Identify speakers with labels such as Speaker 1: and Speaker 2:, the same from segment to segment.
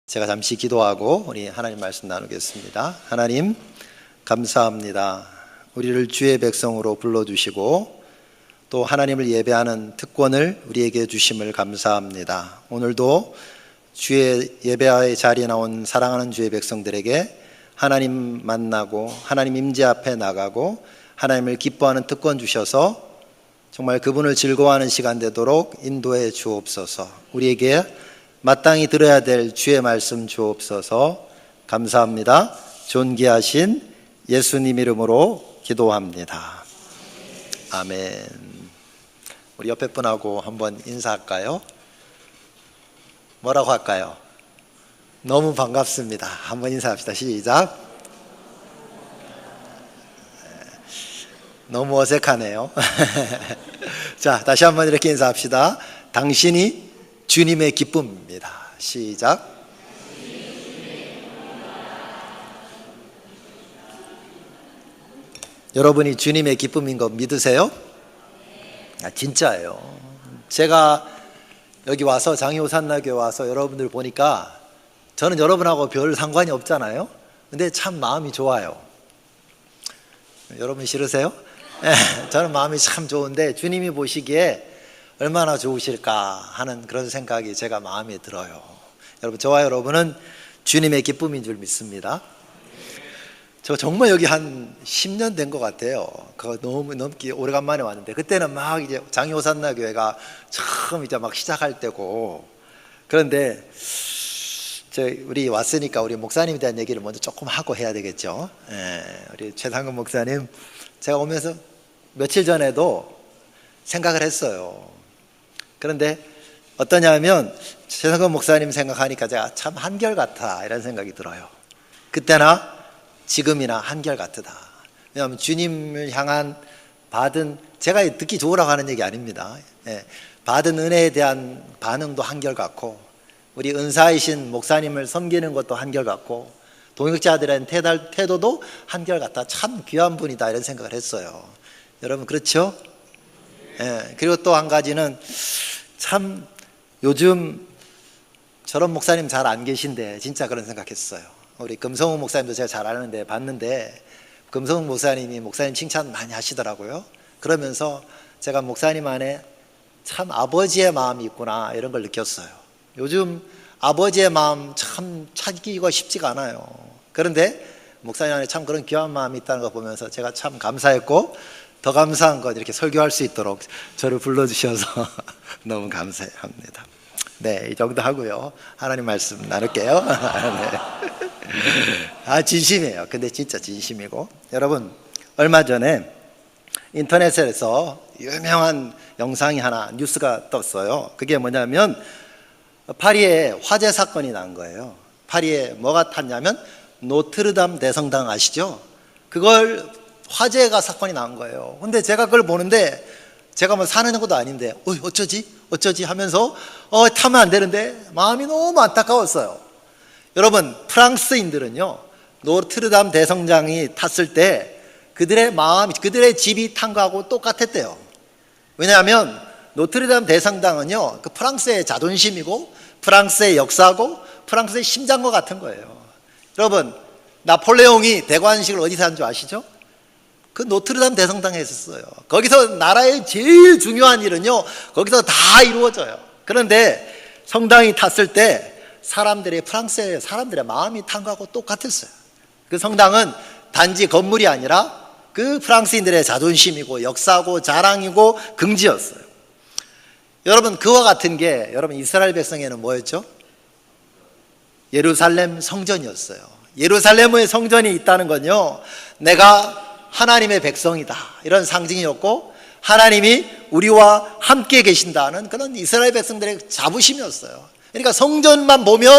Speaker 1: 제가 잠시 기도하고 우리 하나님 말씀 나누겠습니다. 하나님 감사합니다. 우리를 주의 백성으로 불러주시고 또 하나님을 예배하는 특권을 우리에게 주심을 감사합니다. 오늘도 주의 예배의 자리에 나온 사랑하는 주의 백성들에게 하나님 만나고 하나님 임재 앞에 나가고 하나님을 기뻐하는 특권 주셔서 정말 그분을 즐거워하는 시간 되도록 인도해 주옵소서. 우리에게 마땅히 들어야 될 주의 말씀 주옵소서. 감사합니다. 존귀하신 예수님 이름으로 기도합니다. 아멘. 우리 옆에 분하고 한번 인사할까요? 뭐라고 할까요? 너무 반갑습니다. 한번 인사합시다. 시작. 너무 어색하네요. 자, 다시 한번 이렇게 인사합시다. 당신이 주님의 기쁨입니다. 시작. 여러분이 주님의 기쁨인 거 믿으세요? 진짜예요. 제가 여기 와서 장희호산나교에 와서 여러분들 보니까 저는 여러분하고 별 상관이 없잖아요. 근데 참 마음이 좋아요. 여러분 싫으세요? 저는 마음이 참 좋은데 주님이 보시기에 얼마나 좋으실까 하는 그런 생각이 제가 마음에 들어요. 여러분, 저와 여러분은 주님의 기쁨인 줄 믿습니다. 저 정말 여기 한 10년 된 것 같아요. 그거 너무 넘기 오래간만에 왔는데 그때는 막 이제 장희호산나 교회가 처음 이제 막 시작할 때고, 그런데 우리 왔으니까 우리 목사님에 대한 얘기를 먼저 조금 하고 해야 되겠죠. 우리 최상근 목사님, 제가 오면서 며칠 전에도 생각을 했어요. 그런데 어떠냐면 최상근 목사님 생각하니까 제가 참 한결같아 이런 생각이 들어요. 그때나 지금이나 한결같다. 왜냐하면 주님을 향한 받은, 제가 듣기 좋으라고 하는 얘기 아닙니다. 받은 은혜에 대한 반응도 한결같고, 우리 은사이신 목사님을 섬기는 것도 한결같고, 동역자들의 태도도 한결같다. 참 귀한 분이다 이런 생각을 했어요. 여러분 그렇죠? 그리고 또 한 가지는 참 요즘 저런 목사님 잘 안 계신데 진짜 그런 생각했어요. 우리 금성훈 목사님도 제가 잘 아는데 봤는데 금성훈 목사님이 목사님 칭찬 많이 하시더라고요. 그러면서 제가 목사님 안에 참 아버지의 마음이 있구나 이런 걸 느꼈어요. 요즘 아버지의 마음 참 찾기가 쉽지가 않아요. 그런데 목사님 안에 참 그런 귀한 마음이 있다는 거 보면서 제가 참 감사했고, 더 감사한 건 이렇게 설교할 수 있도록 저를 불러주셔서 너무 감사합니다. 네, 이 정도 하고요. 하나님 말씀 나눌게요. 네. 진심이에요. 근데 진짜 진심이고. 여러분, 얼마 전에 인터넷에서 유명한 영상이 하나, 뉴스가 떴어요. 그게 뭐냐면 파리에 화재 사건이 난 거예요. 파리에 뭐가 탔냐면 노트르담 대성당 아시죠? 그걸 화재가 사건이 난 거예요. 근데 제가 그걸 보는데 제가 뭐 사는 것도 아닌데 어쩌지 하면서 타면 안 되는데 마음이 너무 안타까웠어요. 여러분, 프랑스인들은요 노트르담 대성당이 탔을 때 그들의 마음, 그들의 집이 탄 거하고 똑같았대요. 왜냐하면 노트르담 대성당은요 그 프랑스의 자존심이고 프랑스의 역사고 프랑스의 심장과 같은 거예요. 여러분, 나폴레옹이 대관식을 어디서 한 줄 아시죠? 그 노트르담 대성당에 있었어요. 거기서 나라의 제일 중요한 일은요 거기서 다 이루어져요. 그런데 성당이 탔을 때 프랑스의 사람들의 마음이 탄 거하고 똑같았어요. 그 성당은 단지 건물이 아니라 그 프랑스인들의 자존심이고 역사고 자랑이고 긍지였어요. 여러분, 그와 같은 게 여러분 이스라엘 백성에는 뭐였죠? 예루살렘 성전이었어요. 예루살렘의 성전이 있다는 건요 내가 하나님의 백성이다 이런 상징이었고, 하나님이 우리와 함께 계신다는 그런 이스라엘 백성들의 자부심이었어요. 그러니까 성전만 보면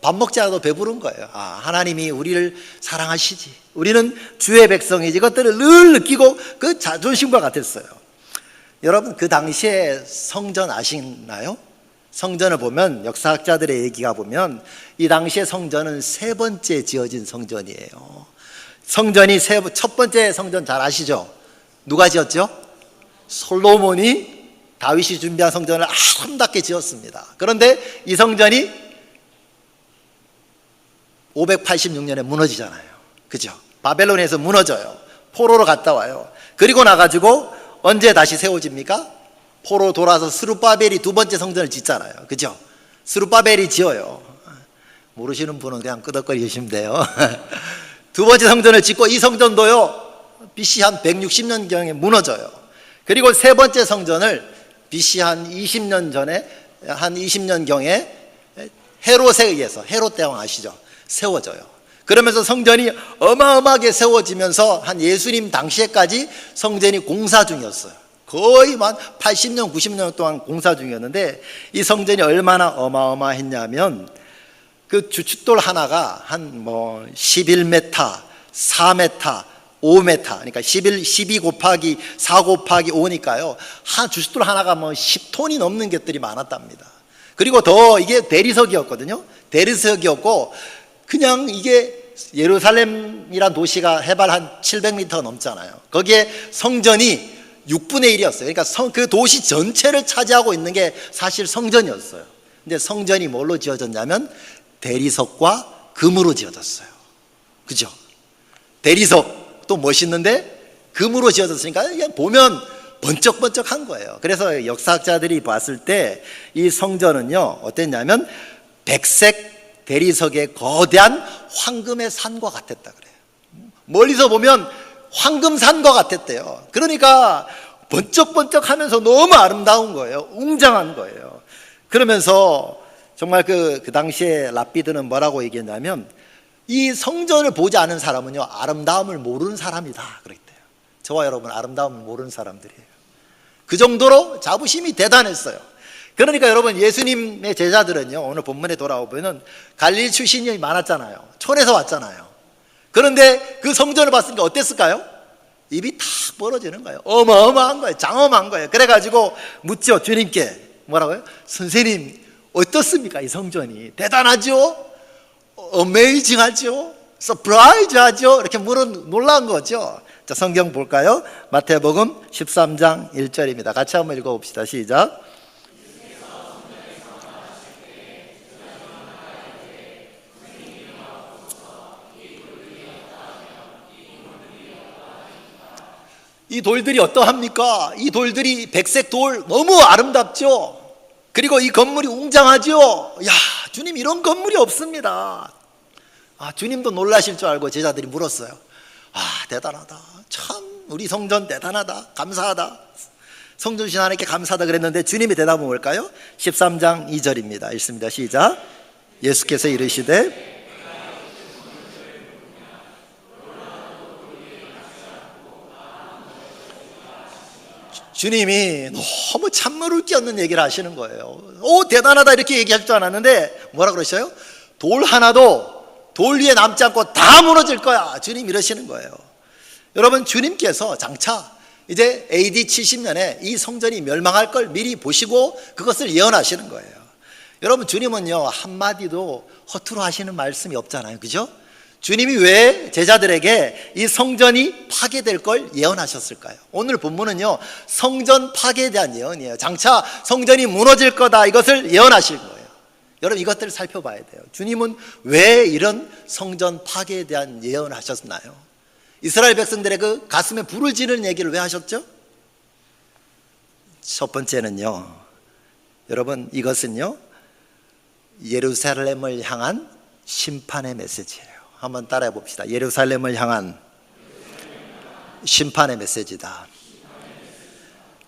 Speaker 1: 밥 먹지 않아도 배부른 거예요. 하나님이 우리를 사랑하시지, 우리는 주의 백성이지, 이것들을 늘 느끼고 그 자존심과 같았어요. 여러분, 그 당시에 성전 아시나요? 성전을 보면 역사학자들의 얘기가 보면 이 당시에 성전은 세 번째 지어진 성전이에요. 성전이 첫 번째 성전 잘 아시죠? 누가 지었죠? 솔로몬이 다윗이 준비한 성전을 아름답게 지었습니다. 그런데 이 성전이 586년에 무너지잖아요. 그죠? 바벨론에서 무너져요. 포로로 갔다 와요. 그리고 나가지고 언제 다시 세워집니까? 포로 돌아서 스룹바벨이 두 번째 성전을 짓잖아요. 그죠? 스룹바벨이 지어요. 모르시는 분은 그냥 끄덕거리시면 돼요. 두 번째 성전을 짓고 이 성전도요 BC 한 160년경에 무너져요. 그리고 세 번째 성전을 BC 한 20년 전에, 한 20년경에 헤롯에 의해서, 헤롯 대왕 아시죠? 세워져요. 그러면서 성전이 어마어마하게 세워지면서 한 예수님 당시에까지 성전이 공사 중이었어요. 거의 만 80년, 90년 동안 공사 중이었는데 이 성전이 얼마나 어마어마했냐면 그 주춧돌 하나가 한 11m, 4m, 5m, 그러니까 12 곱하기 4 곱하기 5니까요. 한 주춧돌 하나가 10톤이 넘는 것들이 많았답니다. 그리고 더 이게 대리석이었거든요. 대리석이었고 그냥 이게 예루살렘이란 도시가 해발 한 700m 넘잖아요. 거기에 성전이 6분의 1이었어요. 그러니까 그 도시 전체를 차지하고 있는 게 사실 성전이었어요. 근데 성전이 뭘로 지어졌냐면 대리석과 금으로 지어졌어요. 그죠? 대리석도 멋있는데 금으로 지어졌으니까 그냥 보면 번쩍번쩍한 거예요. 그래서 역사학자들이 봤을 때 이 성전은요 어땠냐면 백색 대리석의 거대한 황금의 산과 같았다 그래요. 멀리서 보면 황금산과 같았대요. 그러니까 번쩍번쩍하면서 너무 아름다운 거예요. 웅장한 거예요. 그러면서 정말 그 당시에 랍비드는 뭐라고 얘기했냐면 이 성전을 보지 않은 사람은요 아름다움을 모르는 사람이다 그랬대요. 저와 여러분 아름다움을 모르는 사람들이에요. 그 정도로 자부심이 대단했어요. 그러니까 여러분 예수님의 제자들은요 오늘 본문에 돌아오면 갈릴리 출신이 많았잖아요. 촌에서 왔잖아요. 그런데 그 성전을 봤으니까 어땠을까요? 입이 탁 벌어지는 거예요. 어마어마한 거예요. 장엄한 거예요. 그래가지고 묻죠. 주님께 뭐라고요? 선생님 어떻습니까? 이 성전이 대단하죠? 어메이징하죠? 서프라이즈하죠? 이렇게 놀란 거죠. 자, 성경 볼까요? 마태복음 13장 1절입니다. 같이 한번 읽어봅시다. 시작. 이 돌들이 어떠합니까? 이 돌들이 백색 돌 너무 아름답죠? 그리고 이 건물이 웅장하죠? 야, 주님 이런 건물이 없습니다. 주님도 놀라실 줄 알고 제자들이 물었어요. 대단하다. 참 우리 성전 대단하다. 감사하다. 성전신 하나님께 감사하다 그랬는데 주님의 대답은 뭘까요? 13장 2절입니다. 읽습니다. 시작. 예수께서 이르시되 주님이 너무 찬물을 끼얹는 얘기를 하시는 거예요. 대단하다 이렇게 얘기할 줄 알았는데 뭐라 그러셔요? 돌 하나도 돌 위에 남지 않고 다 무너질 거야. 주님 이러시는 거예요. 여러분 주님께서 장차 이제 AD 70년에 이 성전이 멸망할 걸 미리 보시고 그것을 예언하시는 거예요. 여러분 주님은요 한마디도 허투루 하시는 말씀이 없잖아요. 그죠? 주님이 왜 제자들에게 이 성전이 파괴될 걸 예언하셨을까요? 오늘 본문은요 성전 파괴에 대한 예언이에요. 장차 성전이 무너질 거다 이것을 예언하실 거예요. 여러분 이것들을 살펴봐야 돼요. 주님은 왜 이런 성전 파괴에 대한 예언을 하셨나요? 이스라엘 백성들의 그 가슴에 불을 지르는 얘기를 왜 하셨죠? 첫 번째는요 여러분 이것은요 예루살렘을 향한 심판의 메시지예요. 한번 따라해 봅시다. 예루살렘을 향한 심판의 메시지다.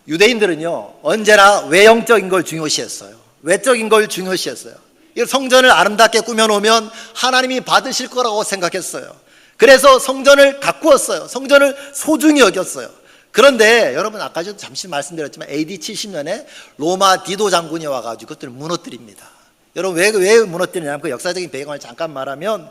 Speaker 1: 유대인들은요 언제나 외형적인 걸 중요시했어요. 외적인 걸 중요시했어요. 이 성전을 아름답게 꾸며놓으면 하나님이 받으실 거라고 생각했어요. 그래서 성전을 가꾸었어요. 성전을 소중히 여겼어요. 그런데 여러분 아까 전 잠시 말씀드렸지만 AD 70년에 로마 디도 장군이 와가지고 그것들을 무너뜨립니다. 여러분 왜 무너뜨리냐면 그 역사적인 배경을 잠깐 말하면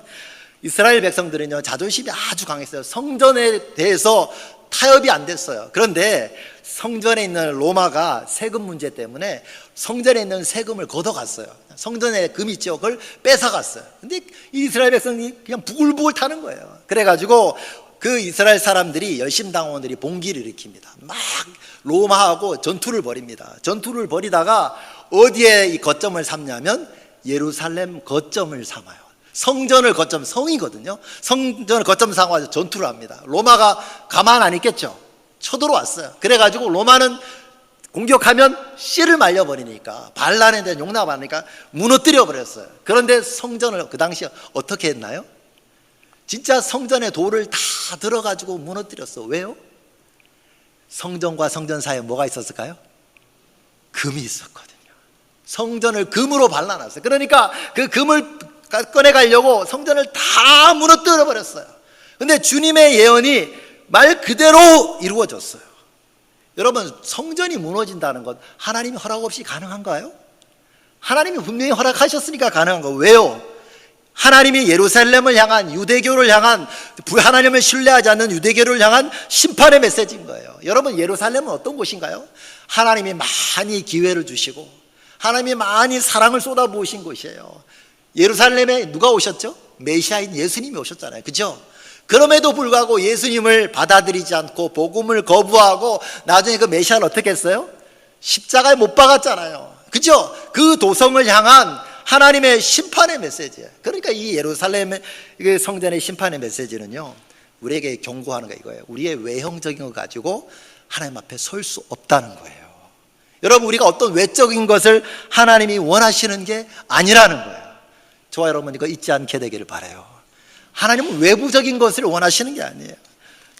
Speaker 1: 이스라엘 백성들은요 자존심이 아주 강했어요. 성전에 대해서 타협이 안 됐어요. 그런데 성전에 있는 로마가 세금 문제 때문에 성전에 있는 세금을 걷어갔어요. 성전에 금 있죠. 그걸 뺏어갔어요. 근데 이스라엘 백성이 그냥 부글부글 타는 거예요. 그래가지고 그 이스라엘 사람들이 열심당원들이 봉기를 일으킵니다. 막 로마하고 전투를 벌입니다. 전투를 벌이다가 어디에 이 거점을 삼냐면 예루살렘 거점을 삼아요. 성전을 거점, 성이거든요. 성전을 거점 삼아서 전투를 합니다. 로마가 가만 안 있겠죠. 쳐들어왔어요. 그래가지고 로마는 공격하면 씨를 말려버리니까, 반란에 대한 용납 안 하니까 무너뜨려 버렸어요. 그런데 성전을 그 당시에 어떻게 했나요? 진짜 성전의 돌을 다 들어가지고 무너뜨렸어. 왜요? 성전과 성전 사이에 뭐가 있었을까요? 금이 있었거든요. 성전을 금으로 발라놨어요. 그러니까 그 금을 꺼내가려고 성전을 다 무너뜨려 버렸어요. 근데 주님의 예언이 말 그대로 이루어졌어요. 여러분, 성전이 무너진다는 것 하나님이 허락 없이 가능한가요? 하나님이 분명히 허락하셨으니까 가능한 거예요. 왜요? 하나님이 예루살렘을 향한, 유대교를 향한, 하나님을 신뢰하지 않는 유대교를 향한 심판의 메시지인 거예요. 여러분, 예루살렘은 어떤 곳인가요? 하나님이 많이 기회를 주시고 하나님이 많이 사랑을 쏟아부으신 곳이에요. 예루살렘에 누가 오셨죠? 메시아인 예수님이 오셨잖아요. 그죠? 그럼에도 불구하고 예수님을 받아들이지 않고 복음을 거부하고 나중에 그 메시아를 어떻게 했어요? 십자가에 못 박았잖아요. 그죠? 그 도성을 향한 하나님의 심판의 메시지예요. 그러니까 이 예루살렘의 성전의 심판의 메시지는요, 우리에게 경고하는 거 이거예요. 우리의 외형적인 거 가지고 하나님 앞에 설 수 없다는 거예요. 여러분, 우리가 어떤 외적인 것을 하나님이 원하시는 게 아니라는 거예요. 저와 여러분 이거 잊지 않게 되기를 바라요. 하나님은 외부적인 것을 원하시는 게 아니에요.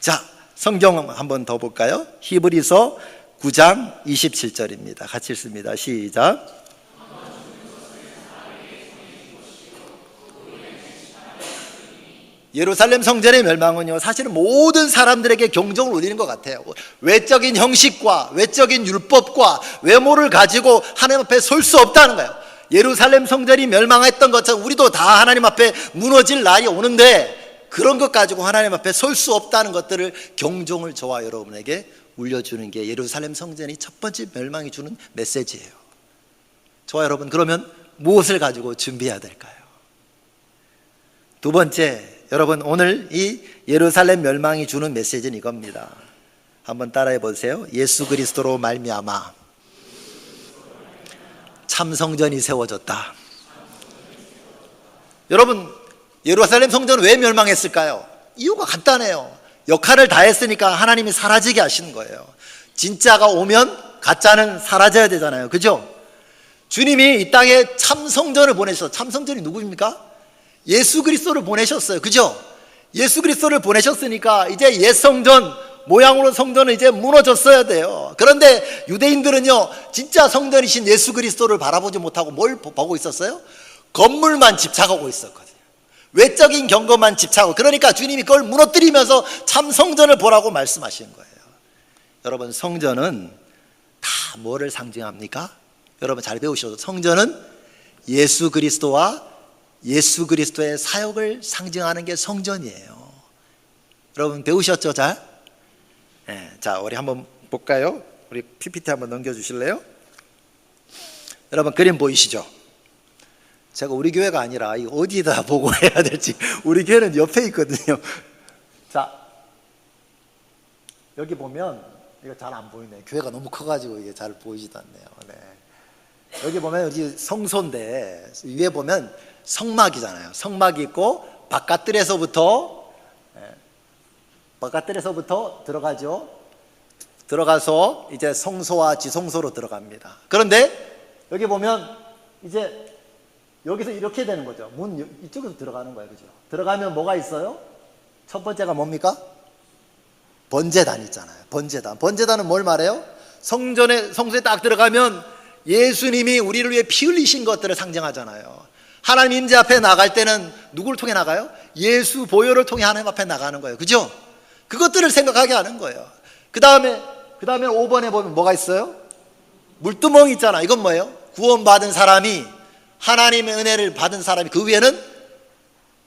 Speaker 1: 자, 성경 한번 더 볼까요? 히브리서 9장 27절입니다. 같이 읽습니다. 시작. 예루살렘 성전의 멸망은요, 사실은 모든 사람들에게 경종을 울리는 것 같아요. 외적인 형식과 외적인 율법과 외모를 가지고 하나님 앞에 설 수 없다는 거예요. 예루살렘 성전이 멸망했던 것처럼 우리도 다 하나님 앞에 무너질 날이 오는데, 그런 것 가지고 하나님 앞에 설 수 없다는 것들을 경종을 저와 여러분에게 울려주는 게 예루살렘 성전이 첫 번째 멸망이 주는 메시지예요. 저와 여러분, 그러면 무엇을 가지고 준비해야 될까요? 두 번째, 여러분, 오늘 이 예루살렘 멸망이 주는 메시지는 이겁니다. 한번 따라해 보세요. 예수 그리스도로 말미암아 참성전이 세워졌다. 여러분, 예루살렘 성전은 왜 멸망했을까요? 이유가 간단해요. 역할을 다했으니까 하나님이 사라지게 하시는 거예요. 진짜가 오면 가짜는 사라져야 되잖아요. 그죠? 주님이 이 땅에 참성전을 보내셨어요. 참성전이 누구입니까? 예수 그리스도를 보내셨어요. 그죠? 예수 그리스도를 보내셨으니까 이제 옛 성전 모양으로 성전은 이제 무너졌어야 돼요. 그런데 유대인들은요, 진짜 성전이신 예수 그리스도를 바라보지 못하고 뭘 보고 있었어요? 건물만 집착하고 있었거든요. 외적인 경건만 집착하고. 그러니까 주님이 그걸 무너뜨리면서 참 성전을 보라고 말씀하시는 거예요. 여러분, 성전은 다 뭐를 상징합니까? 여러분 잘 배우셔도, 성전은 예수 그리스도와 예수 그리스도의 사역을 상징하는 게 성전이에요. 여러분 배우셨죠? 잘? 네, 자, 우리 한번 볼까요? 우리 PPT 한번 넘겨주실래요? 여러분 그림 보이시죠? 제가 우리 교회가 아니라 어디다 보고 해야 될지, 우리 교회는 옆에 있거든요. 자, 여기 보면 이거 잘 안 보이네. 교회가 너무 커가지고 이게 잘 보이지도 않네요. 네. 여기 보면 여기 성소인데 위에 보면 성막이잖아요. 성막이 있고 바깥뜰에서부터 들어가죠. 들어가서 이제 성소와 지성소로 들어갑니다. 그런데 여기 보면 이제 여기서 이렇게 되는 거죠. 문 이쪽에서 들어가는 거예요. 그죠? 들어가면 뭐가 있어요? 첫 번째가 뭡니까? 번제단 있잖아요. 번제단. 번제단은 뭘 말해요? 성소에 딱 들어가면 예수님이 우리를 위해 피 흘리신 것들을 상징하잖아요. 하나님 임재 앞에 나갈 때는 누구를 통해 나가요? 예수 보혈을 통해 하나님 앞에 나가는 거예요. 그죠? 그것들을 생각하게 하는 거예요. 그 다음에 5번에 보면 뭐가 있어요? 물두멍이 있잖아. 이건 뭐예요? 구원받은 사람이, 하나님의 은혜를 받은 사람이 그 위에는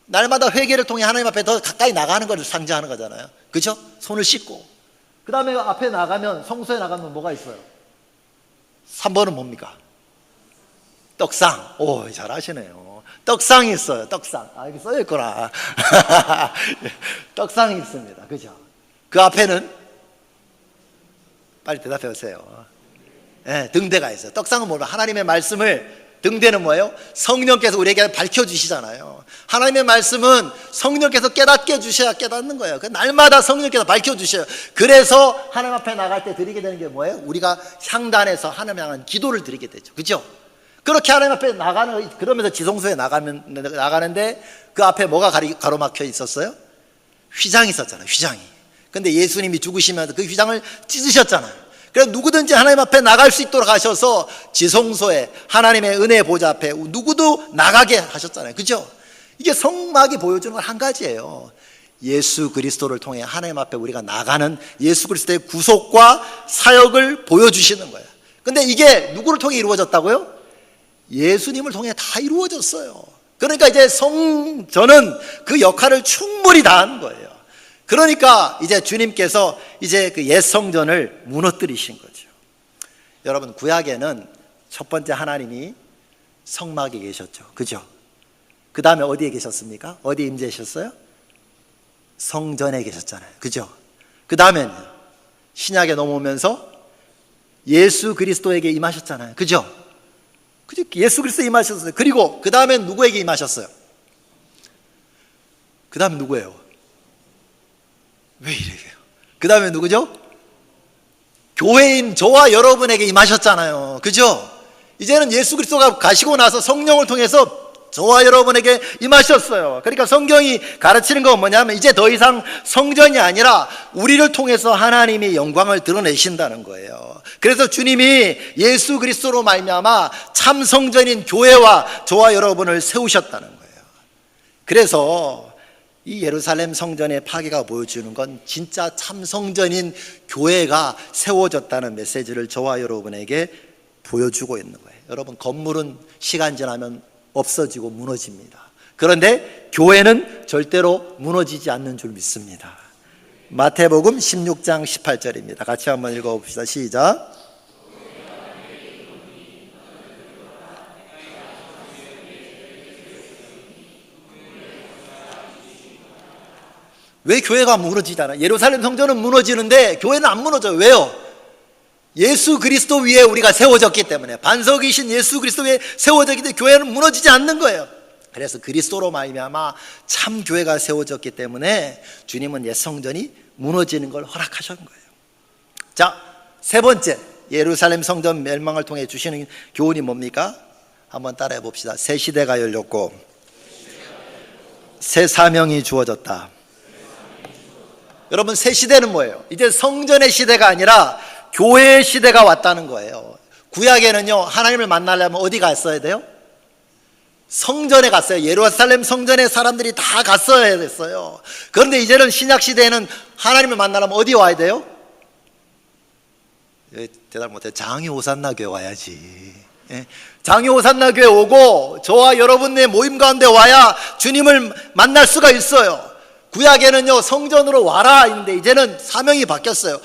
Speaker 1: 날마다 회개를 통해 하나님 앞에 더 가까이 나가는 것을 상징하는 거잖아요. 그죠? 손을 씻고. 그 다음에 앞에 나가면, 성소에 나가면 뭐가 있어요? 3번은 뭡니까? 떡상. 오, 잘하시네요. 떡상이 있어요. 떡상. 아, 여기 써있구나. 떡상이 있습니다. 그죠? 그 앞에는, 빨리 대답해 보세요. 네, 등대가 있어요. 떡상은 뭐냐? 하나님의 말씀을 등대는 뭐예요? 성령께서 우리에게 밝혀주시잖아요. 하나님의 말씀은 성령께서 깨닫게 해주셔야 깨닫는 거예요. 날마다 성령께서 밝혀주셔요. 그래서 하나님 앞에 나갈 때 드리게 되는 게 뭐예요? 우리가 향단에서 하나님 향한 기도를 드리게 되죠. 그죠? 그렇게 하나님 앞에 그러면서 지성소에 나가는데 그 앞에 뭐가 가로막혀 있었어요? 휘장이 있었잖아요. 휘장이. 근데 예수님이 죽으시면서 그 휘장을 찢으셨잖아요. 그래서 누구든지 하나님 앞에 나갈 수 있도록 하셔서 지성소에 하나님의 은혜의 보좌 앞에 누구도 나가게 하셨잖아요. 그죠? 이게 성막이 보여주는 건 한 가지예요. 예수 그리스도를 통해 하나님 앞에 우리가 나가는 예수 그리스도의 구속과 사역을 보여주시는 거예요. 근데 이게 누구를 통해 이루어졌다고요? 예수님을 통해 다 이루어졌어요. 그러니까 이제 성전은 그 역할을 충분히 다한 거예요. 그러니까 이제 주님께서 이제 그 옛 성전을 무너뜨리신 거죠. 여러분, 구약에는 첫 번째 하나님이 성막에 계셨죠. 그죠? 그 다음에 어디에 계셨습니까? 어디에 임재하셨어요? 성전에 계셨잖아요. 그죠? 그 다음에는 신약에 넘어오면서 예수 그리스도에게 임하셨잖아요. 그죠? 예수 그리스도에 임하셨어요. 그리고 그 다음엔 누구에게 임하셨어요? 그 다음에 누구예요? 왜 이래요? 그 다음에 누구죠? 교회인 저와 여러분에게 임하셨잖아요. 그죠? 이제는 예수 그리스도가 가시고 나서 성령을 통해서 저와 여러분에게 임하셨어요. 그러니까 성경이 가르치는 건 뭐냐면 이제 더 이상 성전이 아니라 우리를 통해서 하나님이 영광을 드러내신다는 거예요. 그래서 주님이 예수 그리스도로 말미암아 참 성전인 교회와 저와 여러분을 세우셨다는 거예요. 그래서 이 예루살렘 성전의 파괴가 보여주는 건 진짜 참 성전인 교회가 세워졌다는 메시지를 저와 여러분에게 보여주고 있는 거예요. 여러분, 건물은 시간 지나면 없어지고 무너집니다. 그런데 교회는 절대로 무너지지 않는 줄 믿습니다. 마태복음 16장 18절입니다. 같이 한번 읽어봅시다. 시작. 왜 교회가 무너지잖아요? 예루살렘 성전은 무너지는데 교회는 안 무너져요. 왜요? 예수 그리스도 위에 우리가 세워졌기 때문에, 반석이신 예수 그리스도 위에 세워졌기 때문에 교회는 무너지지 않는 거예요. 그래서 그리스도로 말미암아 참 교회가 세워졌기 때문에 주님은 옛 성전이 무너지는 걸 허락하신 거예요. 자, 세 번째, 예루살렘 성전 멸망을 통해 주시는 교훈이 뭡니까? 한번 따라해 봅시다. 새 시대가 열렸고 새 사명이 주어졌다. 여러분, 새 시대는 뭐예요? 이제 성전의 시대가 아니라 교회의 시대가 왔다는 거예요. 구약에는요, 하나님을 만나려면 어디 갔어야 돼요? 성전에 갔어요. 예루살렘 성전에 사람들이 다 갔어야 됐어요. 그런데 이제는 신약 시대에는 하나님을 만나려면 어디 와야 돼요? 대답 못해. 장이 호산나 교회 와야지. 장이 호산나 교회 오고 저와 여러분의 모임 가운데 와야 주님을 만날 수가 있어요. 구약에는요, 성전으로 와라 인데 이제는 사명이 바뀌었어요.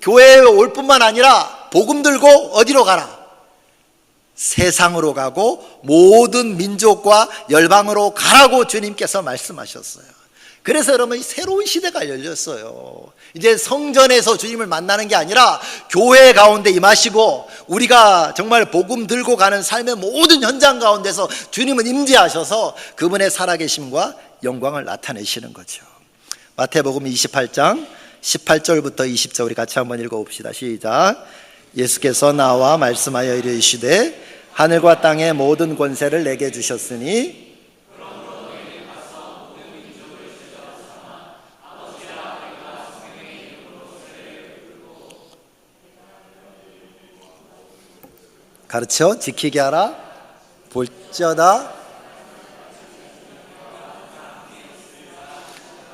Speaker 1: 교회에 올 뿐만 아니라 복음 들고 어디로 가라? 세상으로 가고 모든 민족과 열방으로 가라고 주님께서 말씀하셨어요. 그래서 여러분, 새로운 시대가 열렸어요. 이제 성전에서 주님을 만나는 게 아니라 교회 가운데 임하시고 우리가 정말 복음 들고 가는 삶의 모든 현장 가운데서 주님은 임재하셔서 그분의 살아계심과 영광을 나타내시는 거죠. 마태복음 28장 18절부터 20절 우리 같이 한번 읽어봅시다. 시작. 예수께서 나와 말씀하여 이르시되 하늘과 땅의 모든 권세를 내게 주셨으니 가르쳐 지키게 하라. 볼지어다.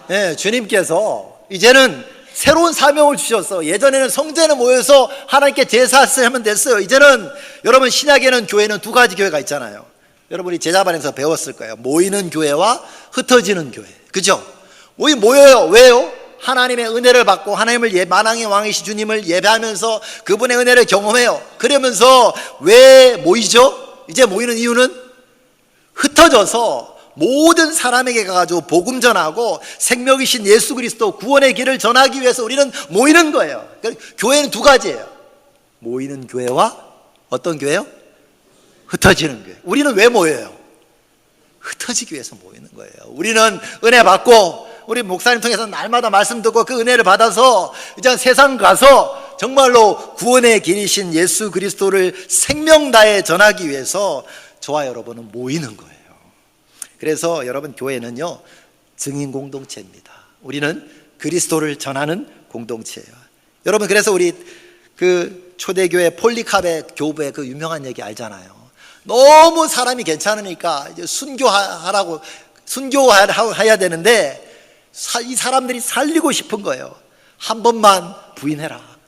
Speaker 1: 네, 주님께서 이제는 새로운 사명을 주셨어. 예전에는 성전에 모여서 하나님께 제사하면 됐어요. 이제는 여러분, 신약에는 교회는 두 가지 교회가 있잖아요. 여러분이 제자반에서 배웠을 거예요. 모이는 교회와 흩어지는 교회. 그죠? 모여요. 왜요? 하나님의 은혜를 받고 하나님을 만왕의 왕이신 주님을 예배하면서 그분의 은혜를 경험해요. 그러면서 왜 모이죠? 이제 모이는 이유는 흩어져서 모든 사람에게 가가지고 복음 전하고 생명이신 예수 그리스도 구원의 길을 전하기 위해서 우리는 모이는 거예요. 교회는 두 가지예요. 모이는 교회와 어떤 교회요? 흩어지는 교회. 우리는 왜 모여요? 흩어지기 위해서 모이는 거예요. 우리는 은혜 받고 우리 목사님 통해서 날마다 말씀 듣고 그 은혜를 받아서 이제 세상 가서 정말로 구원의 길이신 예수 그리스도를 생명 다해 전하기 위해서 저와 여러분은 모이는 거예요. 그래서 여러분, 교회는요 증인 공동체입니다. 우리는 그리스도를 전하는 공동체예요. 여러분, 그래서 우리 그 초대교회 폴리카베 교부의 그 유명한 얘기 알잖아요. 너무 사람이 괜찮으니까 이제 순교해야 되는데 이 사람들이 살리고 싶은 거예요. 한 번만 부인해라.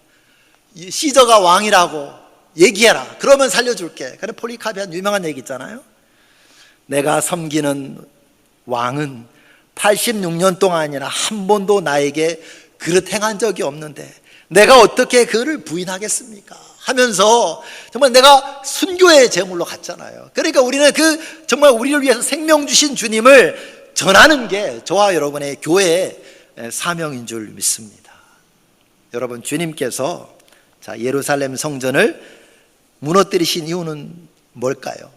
Speaker 1: 시저가 왕이라고 얘기해라. 그러면 살려줄게. 그래 폴리카베 한 유명한 얘기 있잖아요. 내가 섬기는 왕은 86년 동안이나 한 번도 나에게 그릇 행한 적이 없는데 내가 어떻게 그를 부인하겠습니까? 하면서 정말 내가 순교의 제물로 갔잖아요. 그러니까 우리는 그 정말 우리를 위해서 생명 주신 주님을 전하는 게 저와 여러분의 교회의 사명인 줄 믿습니다. 여러분, 주님께서 예루살렘 성전을 무너뜨리신 이유는 뭘까요?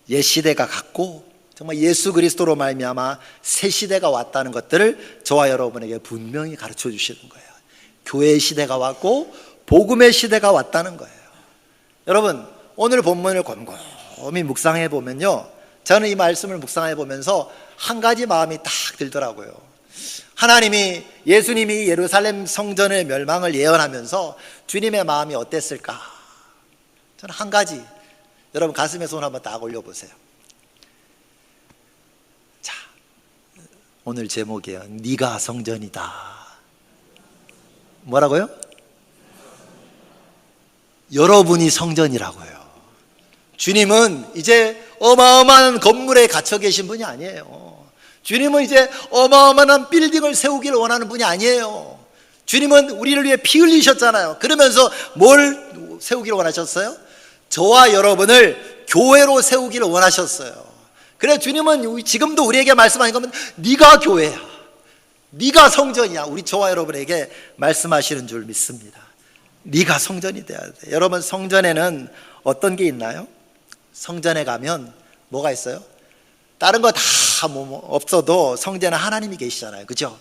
Speaker 1: 옛 시대가 갔고 정말 예수 그리스도로 말미암아 새 시대가 왔다는 것들을 저와 여러분에게 분명히 가르쳐 주시는 거예요. 교회의 시대가 왔고 복음의 시대가 왔다는 거예요. 여러분, 오늘 본문을 곰곰이 묵상해 보면요, 저는 이 말씀을 묵상해 보면서 한 가지 마음이 딱 들더라고요. 하나님이, 예수님이 예루살렘 성전의 멸망을 예언하면서 주님의 마음이 어땠을까? 저는 한 가지, 여러분 가슴에 손 한번 딱 올려보세요. 자, 오늘 제목이에요. 네가 성전이다. 뭐라고요? 여러분이 성전이라고요. 주님은 이제 어마어마한 건물에 갇혀 계신 분이 아니에요. 주님은 이제 어마어마한 빌딩을 세우기를 원하는 분이 아니에요. 주님은 우리를 위해 피 흘리셨잖아요. 그러면서 뭘 세우기를 원하셨어요? 저와 여러분을 교회로 세우기를 원하셨어요. 그래서 주님은 지금도 우리에게 말씀하는 거면 네가 교회야, 네가 성전이야. 우리 저와 여러분에게 말씀하시는 줄 믿습니다. 네가 성전이 돼야 돼. 여러분, 성전에는 어떤 게 있나요? 성전에 가면 뭐가 있어요? 다른 거 다 없어도 성전에 하나님이 계시잖아요. 그죠?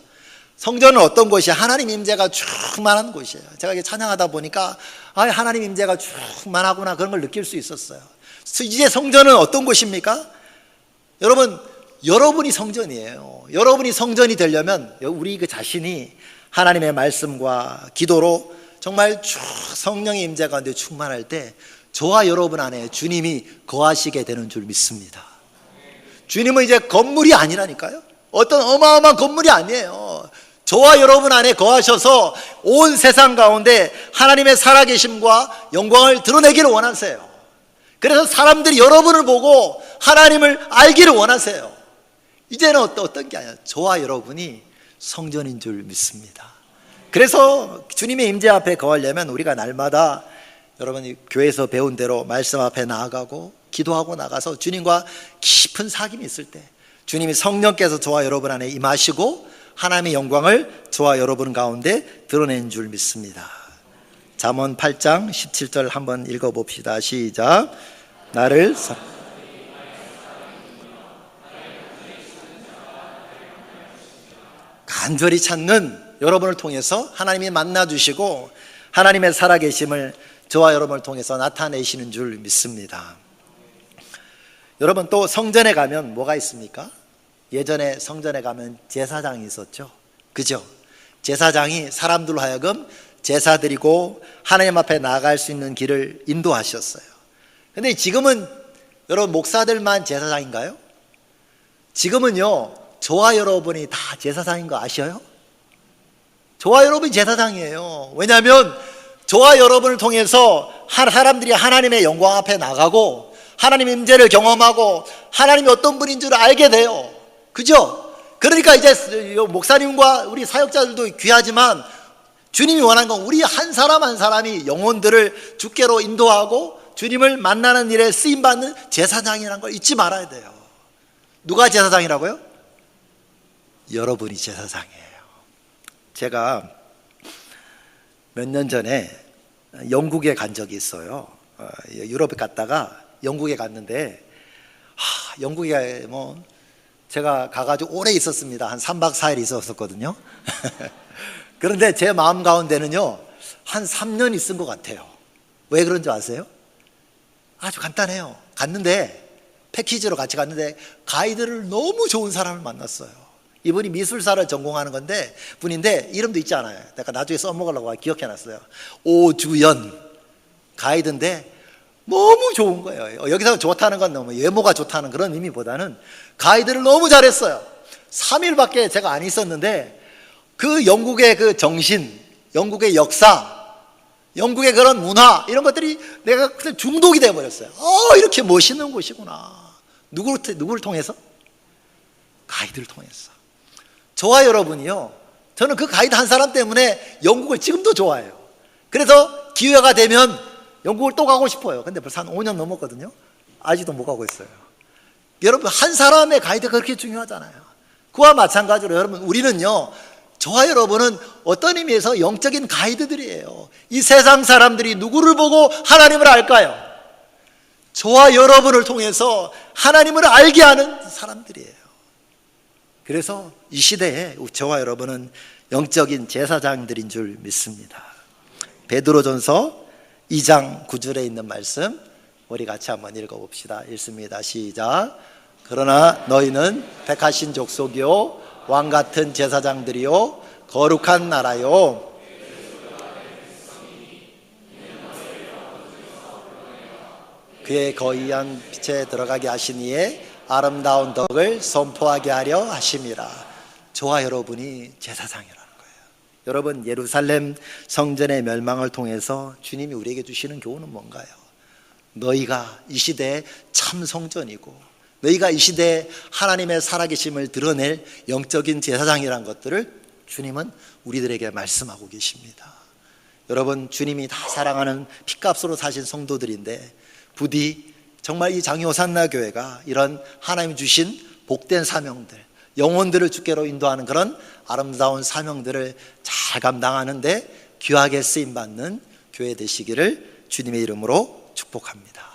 Speaker 1: 성전은 어떤 곳이야? 하나님 임재가 충만한 곳이에요. 제가 이게 찬양하다 보니까 하나님 임재가 충만하구나, 그런 걸 느낄 수 있었어요. 이제 성전은 어떤 곳입니까? 여러분, 여러분이 성전이에요. 여러분이 성전이 되려면 우리 그 자신이 하나님의 말씀과 기도로 정말 성령의 임재 가운데 충만할 때 저와 여러분 안에 주님이 거하시게 되는 줄 믿습니다. 주님은 이제 건물이 아니라니까요. 어떤 어마어마한 건물이 아니에요. 저와 여러분 안에 거하셔서 온 세상 가운데 하나님의 살아계심과 영광을 드러내기를 원하세요. 그래서 사람들이 여러분을 보고 하나님을 알기를 원하세요. 이제는 어떤 게 아니라 저와 여러분이 성전인 줄 믿습니다. 그래서 주님의 임재 앞에 거하려면 우리가 날마다 여러분이 교회에서 배운 대로 말씀 앞에 나아가고 기도하고 나가서 주님과 깊은 사귐이 있을 때 주님이 성령께서 저와 여러분 안에 임하시고 하나님의 영광을 저와 여러분 가운데 드러낸 줄 믿습니다. 잠언 8장 17절 한번 읽어봅시다. 시작. 나를 간절히 찾는 여러분을 통해서 하나님이 만나주시고 하나님의 살아계심을 저와 여러분을 통해서 나타내시는 줄 믿습니다. 여러분, 또 성전에 가면 뭐가 있습니까? 예전에 성전에 가면 제사장이 있었죠. 그죠? 제사장이 사람들로 하여금 제사 드리고 하나님 앞에 나아갈 수 있는 길을 인도하셨어요. 근데 지금은 여러분 목사들만 제사장인가요? 지금은요, 저와 여러분이 다 제사장인 거 아셔요? 저와 여러분이 제사장이에요. 왜냐하면 저와 여러분을 통해서 사람들이 하나님의 영광 앞에 나가고 하나님의 임재를 경험하고 하나님이 어떤 분인 줄 알게 돼요. 그죠? 그러니까 이제 목사님과 우리 사역자들도 귀하지만 주님이 원하는 건 우리 한 사람 한 사람이 영혼들을 주께로 인도하고 주님을 만나는 일에 쓰임받는 제사장이라는 걸 잊지 말아야 돼요. 누가 제사장이라고요? 여러분이 제사장이에요. 제가 몇 년 전에 영국에 간 적이 있어요. 유럽에 갔다가 영국에 갔는데 영국에 제가 가가지고 오래 있었습니다. 한 3박 4일 있었거든요. 그런데 제 마음 가운데는요 한 3년 있은 것 같아요. 왜 그런지 아세요? 아주 간단해요. 갔는데 패키지로 같이 갔는데 가이드를 너무 좋은 사람을 만났어요. 이분이 미술사를 전공하는 분인데 이름도 있지 않아요. 내가 나중에 써먹으려고 기억해놨어요. 오주연 가이드인데 너무 좋은 거예요. 여기서 좋다는 건 너무 외모가 좋다는 그런 의미보다는 가이드를 너무 잘했어요. 3일밖에 제가 안 있었는데 그 영국의 그 정신, 영국의 역사, 영국의 그런 문화 이런 것들이 내가 그냥 중독이 되어버렸어요. 이렇게 멋있는 곳이구나. 누구를 통해서? 가이드를 통해서. 저와 여러분이요, 저는 그 가이드 한 사람 때문에 영국을 지금도 좋아해요. 그래서 기회가 되면 영국을 또 가고 싶어요. 근데 벌써 한 5년 넘었거든요. 아직도 못 가고 있어요. 여러분, 한 사람의 가이드가 그렇게 중요하잖아요. 그와 마찬가지로 여러분, 우리는요, 저와 여러분은 어떤 의미에서 영적인 가이드들이에요. 이 세상 사람들이 누구를 보고 하나님을 알까요? 저와 여러분을 통해서 하나님을 알게 하는 사람들이에요. 그래서 이 시대에 저와 여러분은 영적인 제사장들인 줄 믿습니다. 베드로전서 2장 9절에 있는 말씀 우리 같이 한번 읽어봅시다. 읽습니다. 시작. 그러나 너희는 택하신 족속이요 왕같은 제사장들이요 거룩한 나라요 그의 거의한 빛에 들어가게 하시니에 아름다운 덕을 선포하게 하려 하심이라. 저와 여러분이 제사장이라는 거예요. 여러분, 예루살렘 성전의 멸망을 통해서 주님이 우리에게 주시는 교훈은 뭔가요? 너희가 이 시대의 참 성전이고 너희가 이 시대에 하나님의 살아계심을 드러낼 영적인 제사장이라는 것들을 주님은 우리들에게 말씀하고 계십니다. 여러분, 주님이 다 사랑하는 핏값으로 사신 성도들인데 부디 정말 이 장효산나 교회가 이런 하나님 주신 복된 사명들, 영혼들을 주께로 인도하는 그런 아름다운 사명들을 잘 감당하는데 귀하게 쓰임받는 교회 되시기를 주님의 이름으로 축복합니다.